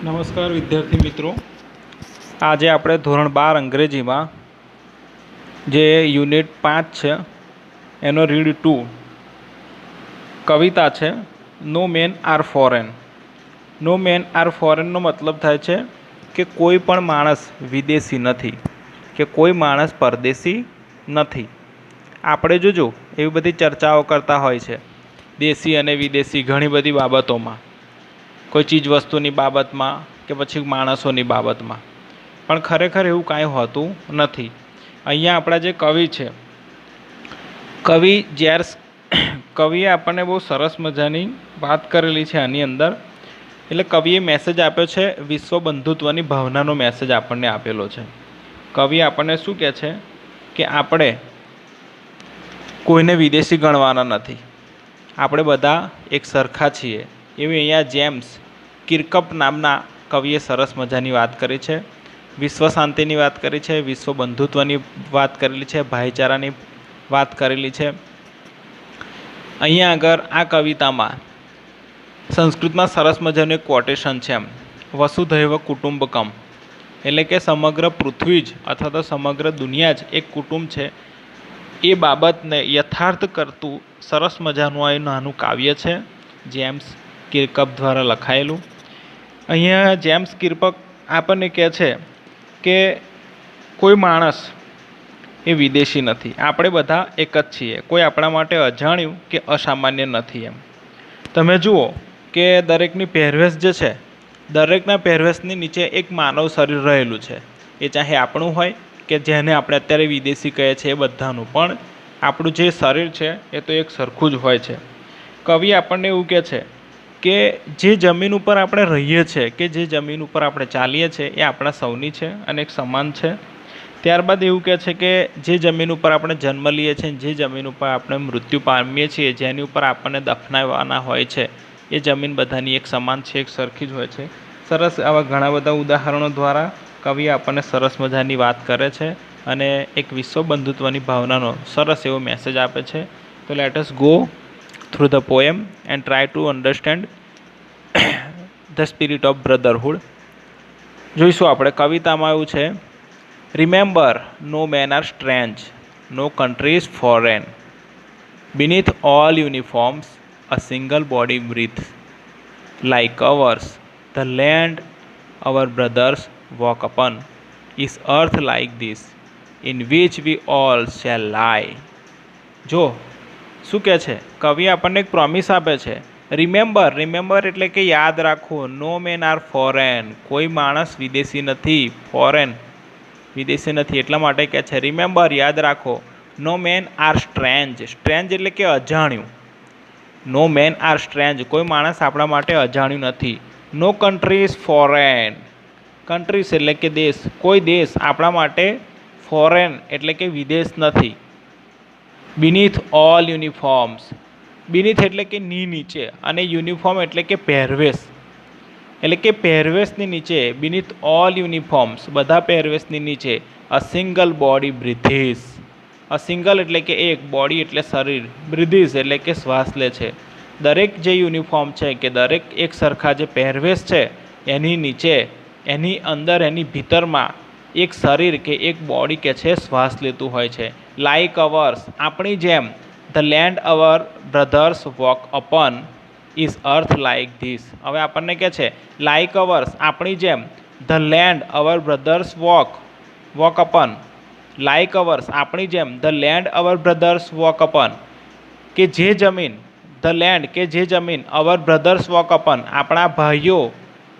નમસ્કાર વિદ્યાર્થી મિત્રો, આજે આપણે ધોરણ 12 અંગ્રેજીમાં જે યુનિટ 5 છે એનો રીડ 2 કવિતા છે નો મેન આર ફોરેન. નો મેન આર ફોરેનનો મતલબ થાય છે કે કોઈ પણ માણસ વિદેશી નથી, કે કોઈ માણસ પરદેશી નથી. આપણે જોજો એવી બધી ચર્ચાઓ કરતા હોય છે દેશી અને વિદેશી ઘણી બધી બાબતોમાં, કોઈ ચીજ વસ્તુની બાબતમાં કે પછી માણસોની બાબતમાં, પણ ખરેખર એવું કાંઈ હોતું નથી. અહીંયા આપણા જે કવિ છે, કવિએ આપણને બહુ સરસ મજાની વાત કરેલી છે આની અંદર. એટલે કવિએ મેસેજ આપ્યો છે, વિશ્વ બંધુત્વની ભાવનાનો મેસેજ આપણને આપેલો છે. કવિ આપણને શું કહે છે કે આપણે કોઈને વિદેશી ગણવાના નથી, આપણે બધા એક સરખા છીએ. એવી અહીંયા જેમ્સ કિર્કપ નામના કવિએ સરસ મજાની વાત કરી છે. વિશ્વ શાંતિની વાત કરી છે, વિશ્વ બંધુત્વની વાત કરેલી છે, ભાઈચારાની વાત કરેલી છે. અહીંયા આગળ આ કવિતામાં સંસ્કૃતમાં સરસ મજાનું એક કોટેશન છે, એમ વસુધૈવ કુટુંબકમ, એટલે કે સમગ્ર પૃથ્વી જ અથવા તો સમગ્ર દુનિયા જ એક કુટુંબ છે. એ બાબતને યથાર્થ કરતું સરસ મજાનું આ નાનું કાવ્ય છે, જેમ્સ કિર્કપ દ્વારા લખાયેલું. અહીંયા જેમ્સ કિર્કપ આપણને કહે છે કે કોઈ માણસ એ વિદેશી નથી, આપણે બધા એક જ છીએ, કોઈ આપણા માટે અજાણ્યું કે અસામાન્ય નથી. એમ તમે જુઓ કે દરેકની પહેરવેશ જે છે, દરેકના પહેરવેશની નીચે એક માનવ શરીર રહેલું છે. એ ચાહે આપણું હોય કે જેને આપણે અત્યારે વિદેશી કહે છે, એ બધાનું, પણ આપણું જે શરીર છે એ તો એક સરખું જ હોય છે. કવિ આપણને એવું કહે છે કે જે જમીન ઉપર આપણે રહીએ છીએ, કે જે જમીન ઉપર આપણે ચાલીએ છીએ, એ આપણા સૌની છે અને એક સમાન છે. ત્યારબાદ એવું કહે છે કે જે જમીન ઉપર આપણે જન્મ લઈએ છીએ, જે જમીન ઉપર આપણે મૃત્યુ પામીએ છીએ, જેની ઉપર આપણને દફનાવવાના હોય છે, એ જમીન બધાની એક સમાન છે, એક સરખી જ હોય છે. સરસ આવા ઘણા બધા ઉદાહરણો દ્વારા કવિ આપણને સરસ મજાની વાત કરે છે અને એક વિશ્વ બંધુત્વની ભાવનાનો સરસ એવો મેસેજ આપે છે. તો let us go through the poem and try to understand the spirit of brotherhood. જોઈશું આપણે કવિતામાં એવું છે, remember no man are strange, no country is foreign, beneath all uniforms a single body breathes like ours. The land our brothers walk upon is earth like this, in which we all shall lie. જો શું કહે છે કવિ, આપણને એક promise આપે છે. Remember એટલે કે યાદ રાખો, નો મેન આર ફોરેન, કોઈ માણસ વિદેશી નથી. ફોરેન વિદેશી નથી, એટલા માટે કહે છે રિમેમ્બર, યાદ રાખો. નો મેન આર સ્ટ્રેન્જ એટલે કે અજાણ્યું. નો મેન આર સ્ટ્રેન્જ, કોઈ માણસ આપણા માટે અજાણ્યું નથી. નો કન્ટ્રી ઇઝ ફોરેન, કન્ટ્રીઝ એટલે કે દેશ, કોઈ દેશ આપણા માટે ફોરેન એટલે કે વિદેશ નથી. બીનીથ ઓલ યુનિફોર્મ્સ, બીનીથ એટલે કે નીચે, અને યુનિફોર્મ એટલે કે પહેરવેશ, એટલે કે પહેરવેશની નીચે. બીનીથ ઓલ યુનિફોર્મ્સ, બધા પહેરવેશની નીચે. A single body breathes, a single એટલે કે એક, બોડી એટલે શરીર, બ્રીધીસ એટલે કે શ્વાસ લે છે. દરેક જે યુનિફોર્મ છે, કે દરેક એક સરખા જે પહેરવેશ છે, એની નીચે, એની અંદર, એની ભીતરમાં એક શરીર કે એક બોડી કે છે શ્વાસ લેતું હોય છે. લાઇક અવર્સ, આપણી જેમ. The land our brothers walk upon is earth like this. હવે આપણને કહે છે લાઇક અવર્સ, આપણી જેમ. The land our brothers walk upon, like ours, આપણી જેમ. The land our brothers walk upon, કે જે જમીન, ધ લેન્ડ કે જે જમીન, અવર બ્રધર્સ વોક અપન, આપણા ભાઈઓ,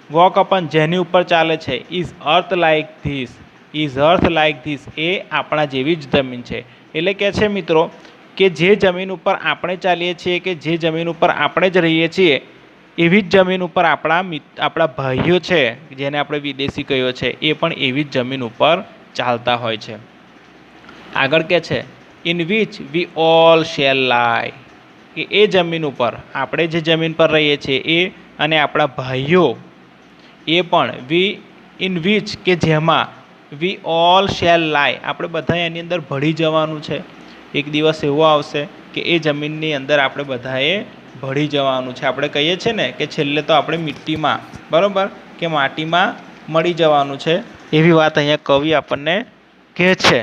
વોક અપન જેની ઉપર ચાલે છે, is earth like this, is earth like this, એ આપણા જેવી જ જમીન છે. એટલે કહે છે મિત્રો કે જે જમીન ઉપર આપણે ચાલીએ છીએ, કે જે જમીન ઉપર આપણે જ રહીએ છીએ, એવી જ જમીન ઉપર આપણા ભાઈઓ છે, જેને આપણે વિદેશી કહ્યો છે, એ પણ એવી જ જમીન ઉપર ચાલતા હોય છે. આગળ કહે છે in which we all shall lie, કે એ જમીન ઉપર, આપણે જે જમીન પર રહીએ છીએ એ, અને આપણા ભાઈઓ એ પણ, ઇન વિચ કે જેમાં, વી ઓલ શેલ લાય, આપણે બધા એની અંદર ભળી જવાનું છે. એક દિવસ એવો આવશે કે એ જમીનની અંદર આપણે બધાએ ભળી જવાનું છે. આપણે કહીએ છીએ ને કે છેલ્લે તો આપણે મિટ્ટીમાં, બરાબર, કે માટીમાં મળી જવાનું છે, એવી વાત અહીંયા કવિ આપણને કહે છે।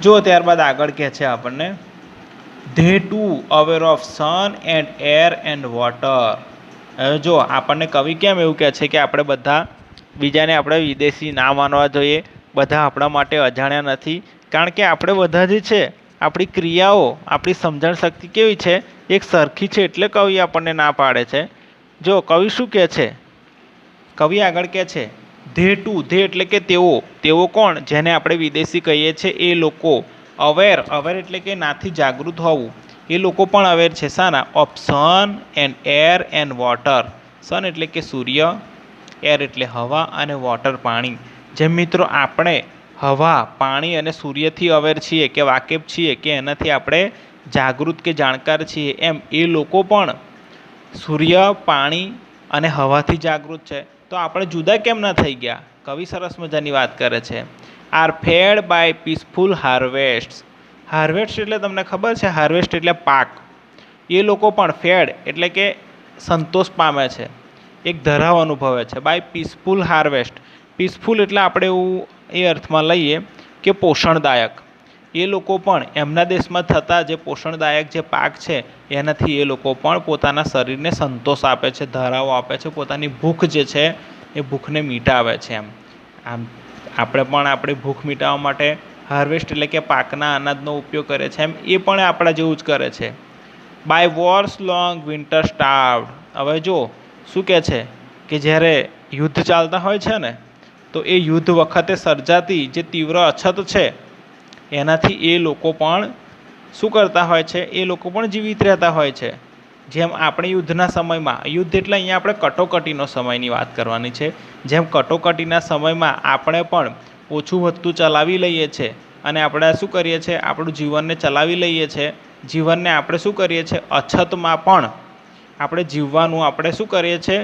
જો ત્યારબાદ આગળ કહે છે આપણને, they too aware of sun and air and water। હવે જો આપણને કવિ કેમ એવું કહે છે કે આપણે બધા બીજાને આપણે વિદેશી ના માનવા જોઈએ, બધા આપણા માટે અજાણ્યા નથી, કારણ કે આપણે બધા જે છે આપણી ક્રિયાઓ, આપણી સમજણ શક્તિ કેવી છે, એક સરખી છે, એટલે કવિ આપણને ના પાડે છે। જો કવિ શું કહે છે, કવિ આગળ કહે છે ધે ટુ, ધે એટલે કે તેઓ, તેઓ કોણ, જેને આપણે વિદેશી કહીએ છીએ એ લોકો, અવેર, અવેર એટલે કે નાથી જાગૃત હોવું, એ લોકો પણ અવેર છે શાના, of sun and air and water. Sun એટલે કે સૂર્ય, એર એટલે હવા અને વોટર પાણી। જેમ મિત્રો આપણે હવા, પાણી અને સૂર્યથી અવેર છીએ કે વાકેફ છીએ કે એનાથી આપણે જાગૃત કે જાણકાર છીએ, એમ એ લોકો પણ સૂર્ય, પાણી અને હવાથી જાગૃત છે। તો આપણે જુદા કેમ ના થઈ ગયા? કવિ સરસ મજાની વાત કરે છે, are fed by peaceful harvest. Harvest એટલે તમને ખબર છે, હાર્વેસ્ટ એટલે પાક, એ લોકો પણ ફેડ એટલે કે સંતોષ પામે છે, એક ધરાવ અનુભવે છે, બાય પીસફુલ હાર્વેસ્ટ। પીસફુલ એટલે આપણે એવું એ અર્થમાં લઈએ કે પોષણદાયક, એ લોકો પણ એમના દેશમાં થતા જે પોષણદાયક જે પાક છે એનાથી એ લોકો પણ પોતાના શરીરને સંતોષ આપે છે, ધરાવો આપે છે, પોતાની ભૂખ જે છે એ ભૂખને મિટાવે છે। આમ આપણે પણ આપણી ભૂખ મિટાવવા માટે હાર્વેસ્ટ એટલે કે પાકના અનાજનો ઉપયોગ કરે છે, એમ એ પણ આપણા જેવું જ કરે છે। By wars long winter starved. હવે જો શું કહે છે કે જ્યારે યુદ્ધ ચાલતા હોય છે ને, તો એ યુદ્ધ વખતે સર્જાતી જે તીવ્ર અછત છે એનાથી એ લોકો પણ શું કરતા હોય છે, એ લોકો પણ જીવિત રહેતા હોય છે। જેમ આપણે યુદ્ધના સમયમાં, યુદ્ધ એટલે અહીંયા આપણે કટોકટીનો સમયની વાત કરવાની છે, જેમ કટોકટીના સમયમાં આપણે પણ ઓછું વધતું ચલાવી લઈએ છીએ અને આપણે શું કરીએ છીએ, આપણું જીવનને ચલાવી લઈએ છીએ, જીવનને આપણે શું કરીએ છીએ, અછતમાં પણ આપણે જીવવાનું આપણે શું કરીએ છીએ,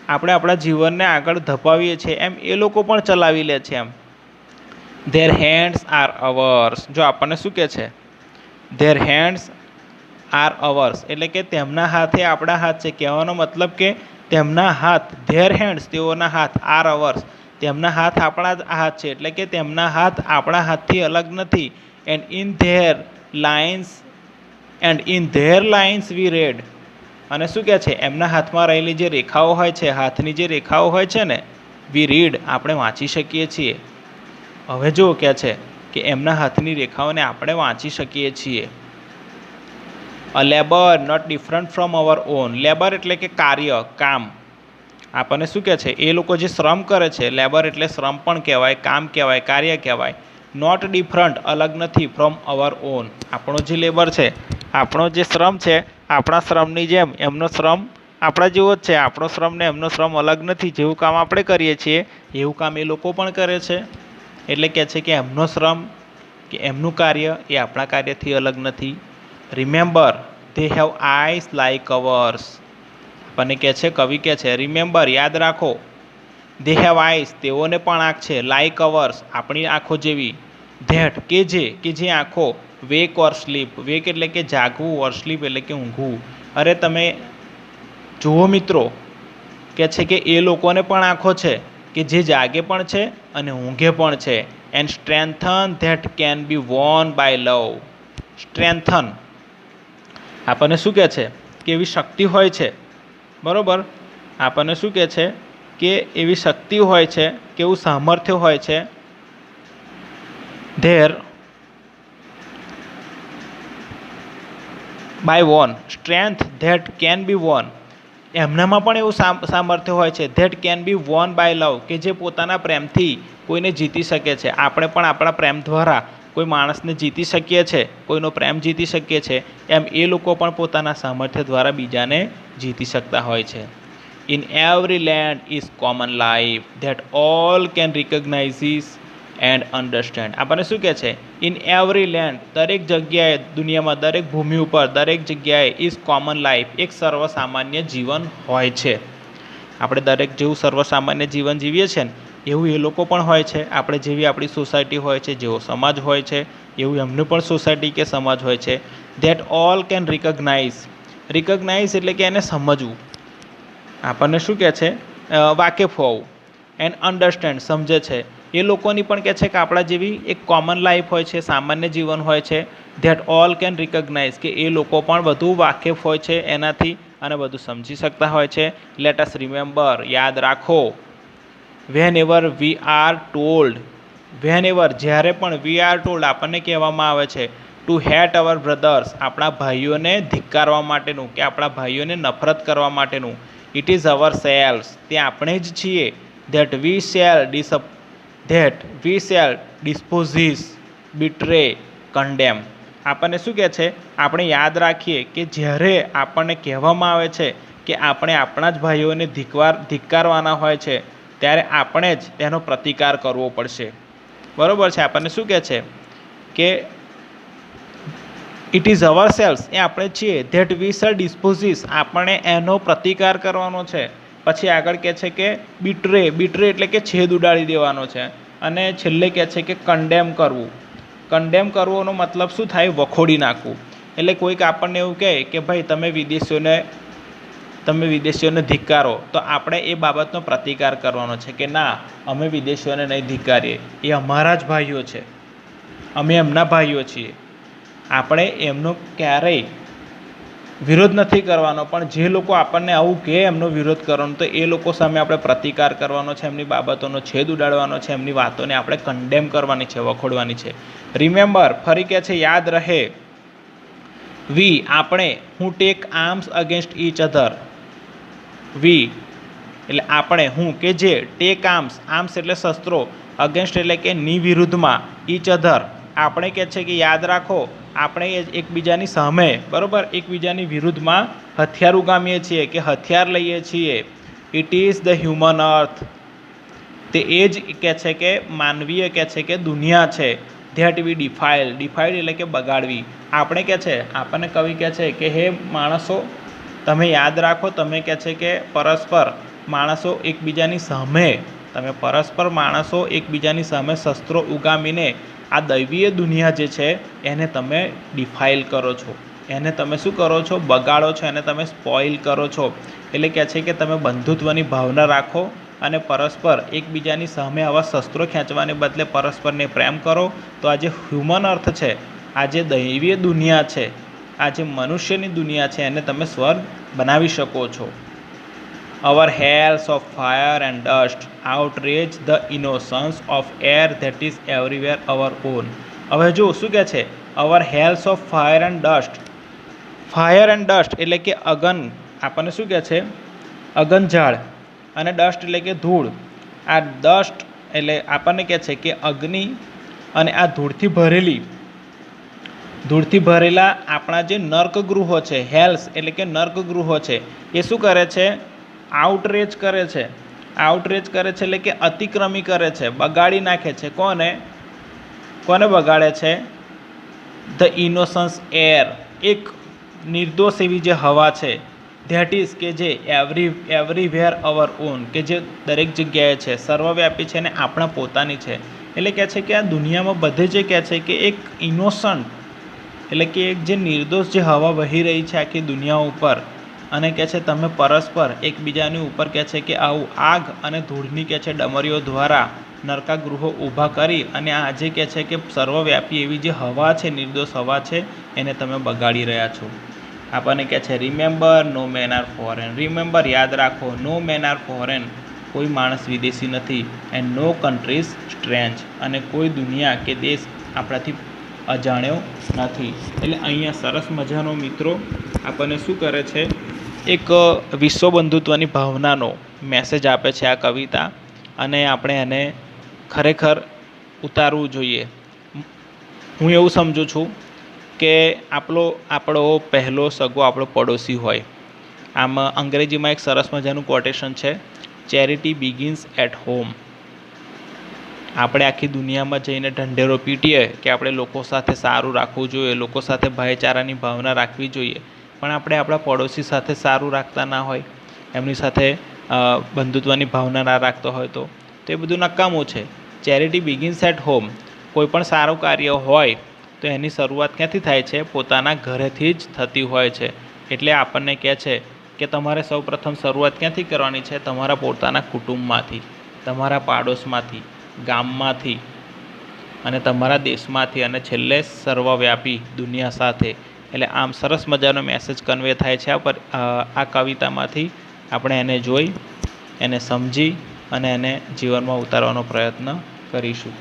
આપણે આપણા જીવનને આગળ ધપાવીએ છીએ, એમ એ લોકો પણ ચલાવી લે છે। એમ ધેર હેન્ડ્સ આર અવર્સ। જો આપણને શું કહે છે, ધેર હેન્ડ્સ આર અવર્સ એટલે કે તેમના હાથે આપણા હાથ છે, કહેવાનો મતલબ કે તેમના હાથ, ધેર હેન્ડ્સ તેઓના હાથ, આર અવર્સ તેમના હાથ આપણા જ હાથ છે, એટલે કે તેમના હાથ આપણા હાથથી અલગ નથી। And in their lines we read. અને શું કહે છે, એમના હાથમાં રહેલી જે રેખાઓ હોય છે, હાથની જે રેખાઓ હોય છે ને, વી રીડ આપણે વાંચી શકીએ છીએ। હવે જો કહે છે કે એમના હાથની રેખાઓને આપણે વાંચી શકીએ છીએ। A labour not different from our own. Labour એટલે કે કાર્ય, કામ। આપણને શું કહે છે, એ લોકો જે શ્રમ કરે છે, લેબર એટલે શ્રમ પણ કહેવાય, કામ કહેવાય, કાર્ય કહેવાય। નોટ ડિફરન્ટ અલગ નથી, ફ્રોમ અવર ઓન આપણો જે લેબર છે, આપણો જે શ્રમ છે, આપણા શ્રમની જેમ એમનો શ્રમ આપણા જેવો જ છે, આપણો શ્રમ ને એમનો શ્રમ અલગ નથી। જેવું કામ આપણે કરીએ છીએ એવું કામ એ લોકો પણ કરે છે, એટલે કહે છે કે એમનો શ્રમ કે એમનું કાર્ય એ આપણા કાર્યથી અલગ નથી। Remember they have eyes like ours. આપણને કહે છે, કવિ કહે છે, રિમેમ્બર યાદ રાખો, ધે હેવ આઈસ તેઓને પણ આંખ છે, લાઇક અવર્સ આપણી આંખો જેવી, ધેટ કે જે આંખો, વેક ઓર સ્લીપ, વેક એટલે કે જાગવું, ઓર સ્લીપ એટલે કે ઊંઘવું। અરે તમે જુઓ મિત્રો, કહે છે કે એ લોકોને પણ આંખો છે કે જે જાગે પણ છે અને ઊંઘે પણ છે। And strengthen that can be won by love. Strengthen આપણને શું કહે છે કે એવી શક્તિ હોય છે, બરાબર, આપણને શું કહે છે કે એવી શક્તિ હોય છે કે એવું સામર્થ્ય હોય છે, thereby won, strength that can be won, એમનામાં પણ એવું સામર્થ્ય હોય છે, that can be won by love કે જે પોતાના પ્રેમથી કોઈને જીતી શકે છે। આપણે પણ આપણા પ્રેમ દ્વારા કોઈ માણસને જીતી શકીએ છીએ, કોઈનો પ્રેમ જીતી શકીએ છીએ, એમ એ લોકો પણ પોતાના સામર્થ્ય દ્વારા બીજાને જીતી શકતા હોય છે। In every land is common life that all can recognise and understand. આપણને શું કહે છે, ઇન એવરી લેન્ડ દરેક જગ્યાએ, દુનિયામાં દરેક ભૂમિ ઉપર દરેક જગ્યાએ ઇઝ કોમન લાઈફ એક સર્વસામાન્ય જીવન હોય છે। આપણે દરેક જેવું સર્વસામાન્ય જીવન જીવીએ છીએ ને એવું એ લોકો પણ હોય છે। આપણે જેવી આપણી સોસાયટી હોય છે, જેવો સમાજ હોય છે, એવું એમનું પણ સોસાયટી કે સમાજ હોય છે। ધેટ ઓલ કેન રિકોગ્નાઇઝ એટલે કે એને સમજવું, આપણને શું કહે છે, વાકેફ હોવું. એન્ડ અન્ડરસ્ટેન્ડ સમજે છે. એ લોકોની પણ કહે છે કે આપણા જેવી એક કોમન લાઈફ હોય છે, સામાન્ય જીવન હોય છે, ધેટ ઓલ કેન રિકગ્નાઇઝ, કે એ લોકો પણ બધું વાકેફ હોય છે એનાથી અને બધું સમજી શકતા હોય છે. લેટ અસ રિમેમ્બર, યાદ રાખો. Whenever we are told, whenever જ્યારે પણ વી આર ટોલ્ડ આપણને કહેવામાં આવે છે ટુ હેટ અવર બ્રધર્સ, આપણા ભાઈઓને ધિક્કારવા માટેનું કે આપણા ભાઈઓને નફરત કરવા માટેનું. ઇટ ઇઝ અવર સેલ્સ, તે આપણે જ છીએ. That we shall despise, betray, condemn. આપણને શું કહે છે, આપણે યાદ રાખીએ કે જ્યારે આપણને કહેવામાં આવે છે કે આપણે આપણા જ ભાઈઓને ધિક્કારવાના હોય છે ત્યારે આપણે જ તેનો પ્રતિકાર કરવો પડશે. બરાબર છે. આપણને શું કહે છે કે ઇટ ઇઝ અવર સેલ્સ, એ આપણે છીએ. ધેટ વી શેલ ડિસ્પોઝિસ, આપણે એનો પ્રતિકાર કરવાનો છે. પછી આગળ કહે છે કે બિટ્રે એટલે કે છેદ ઉડાડી દેવાનો છે. અને છેલ્લે કહે છે કે કન્ડેમ કરવું. કન્ડેમ કરવાનો મતલબ શું થાય, વખોડી નાખવું. એટલે કોઈક આપણને એવું કહે કે ભાઈ તમે વિદેશીઓને ધિક્કારો, તો આપણે એ બાબતનો પ્રતિકાર કરવાનો છે કે ના, અમે વિદેશીઓને નહીં ધિક્કારીએ, એ અમારા જ ભાઈઓ છે, અમે એમના ભાઈઓ છીએ. આપણે એમનો ક્યારેય વિરોધ નથી કરવાનો, પણ જે લોકો આપણને આવું કહે એમનો વિરોધ કરવાનો, તો એ લોકો સામે આપણે પ્રતિકાર કરવાનો છે, એમની બાબતોનો છેદ ઉડાડવાનો છે, એમની વાતોને આપણે કન્ડેમ કરવાની છે, વખોડવાની છે. રિમેમ્બર, ફરી કહે છે યાદ રહે. વી આપણે, હું take arms against each other. We એટલે આપણે, હું કે જે, ટેક આર્મ્સ એટલે શસ્ત્રો, અગેન્સ્ટ એટલે કે ની વિરુદ્ધમાં, ઈચ અધર આપણે કહે છે કે યાદ રાખો, આપણે એકબીજાની સામે, બરાબર, એકબીજાની વિરુદ્ધમાં હથિયાર ઉગામીએ છીએ કે હથિયાર લઈએ છીએ. ઇટ ઇઝ ધ હ્યુમન અર્થ, તે એ જ કહે છે કે માનવીય કહે છે કે દુનિયા છે. ધેટ વી ડિફાઇલ્ડ એટલે કે બગાડવી. આપણે કહે છે, આપણને કવિ કહે છે કે હે માણસો, તમે યાદ રાખો, તમે કહે છે કે પરસ્પર માણસો એકબીજાની સામે શસ્ત્રો ઉગામીને આ દૈવીય દુનિયા જે છે એને તમે ડિફાઇલ કરો છો, એને તમે શું કરો છો, બગાડો છો, એને તમે સ્પોઇલ કરો છો. એટલે કહે છે કે તમે બંધુત્વની ભાવના રાખો અને પરસ્પર એકબીજાની સામે આવા શસ્ત્રો ખેંચવાને બદલે પરસ્પરને પ્રેમ કરો. તો આ જે હ્યુમન અર્થ છે, આ જે દૈવીય દુનિયા છે, આ જે મનુષ્યની દુનિયા છે, એને તમે સ્વર્ગ બનાવી શકો છો. Our hells of fire and dust outrage the innocence of air that is everywhere our own. હવે જો શું કહે છે, our hells of fire and dust. Fire and dust એટલે કે અગન, આપણને શું કહે છે, અગનઝાડ, અને ડસ્ટ એટલે કે ધૂળ. આ ડસ્ટ એટલે આપણને કહે છે કે અગ્નિ અને આ ધૂળથી ભરેલા આપણા જે નર્કગૃહો છે, હેલ્સ એટલે કે નર્કગૃહો છે, એ શું કરે છે, આઉટરેજ કરે છે એટલે કે અતિક્રમી કરે છે, બગાડી નાખે છે. કોને બગાડે છે? ધ ઇનોસન્સ એર, એક નિર્દોષ એવી જે હવા છે, ધેટ ઇઝ કે જે એવરીવેર અવર ઓન, કે જે દરેક જગ્યાએ છે, સર્વવ્યાપી છે અને આપણા પોતાની છે. એટલે કહે છે કે આ દુનિયામાં બધે જે કહે છે કે એક ઇનોસન્ટ એટલે કે એક જે નિર્દોષ જે હવા વહી રહી છે આખી દુનિયા ઉપર, અને કહે છે તમે પરસ્પર એકબીજાની ઉપર કહે છે કે આવું આગ અને ધૂળની કહે છે ડમરીઓ દ્વારા નરકાગૃહો ઊભા કરી અને આજે કહે છે કે સર્વવ્યાપી એવી જે હવા છે, નિર્દોષ હવા છે, એને તમે બગાડી રહ્યા છો. આપણને કહે છે remember, no man R foreign. Remember, યાદ રાખો, નો મેન આર ફોરેન, કોઈ માણસ વિદેશી નથી. એન્ડ નો કન્ટ્રીઝ સ્ટ્રેન્જ, અને કોઈ દુનિયા કે દેશ આપણાથી અજાણ્યો નથી. એટલે અહીંયા સરસ મજાનો મિત્રો આપણને શું કરે છે, એક વિશ્વ બંધુત્વની ભાવનાનો મેસેજ આપે છે આ કવિતા, અને આપણે એને ખરેખર ઉતારવું જોઈએ. હું એવું સમજું છું કે આપણો પહેલો સગો આપણો પડોશી હોય. આમ અંગ્રેજીમાં એક સરસ મજાનું કોટેશન છે, ચેરિટી બિગિન્સ એટ હોમ. આપણે આખી દુનિયામાં જઈને ઢંઢેરો પીટીએ કે આપણે લોકો સાથે સારું રાખવું જોઈએ, લોકો સાથે ભાઈચારાની ભાવના રાખવી જોઈએ, પણ આપણે આપણા પડોશી સાથે સારું રાખતા ના હોય, એમની સાથે બંધુત્વની ભાવના ના રાખતો હોય તો એ બધું નકામું છે. Charity begins at home. કોઈ પણ સારું કાર્ય હોય તો એની શરૂઆત ક્યાંથી થાય છે? પોતાના ઘરેથી જ થતી હોય છે. એટલે આપણને કહે છે કે તમારે સૌપ્રથમ શરૂઆત ક્યાંથી કરવાની છે? તમારા પોતાના કુટુંબમાંથી, તમારા પાડોશમાંથી, ગામમાંથી અને તમારા દેશમાંથી અને છેલ્લે સર્વવ્યાપી દુનિયા સાથે. એટલે આમ સરસ મજાનો મેસેજ કન્વે થાય છે આ કવિતામાંથી. આપણે એને જોઈ, એને સમજી અને એને જીવનમાં ઉતારવાનો પ્રયત્ન કરીશું.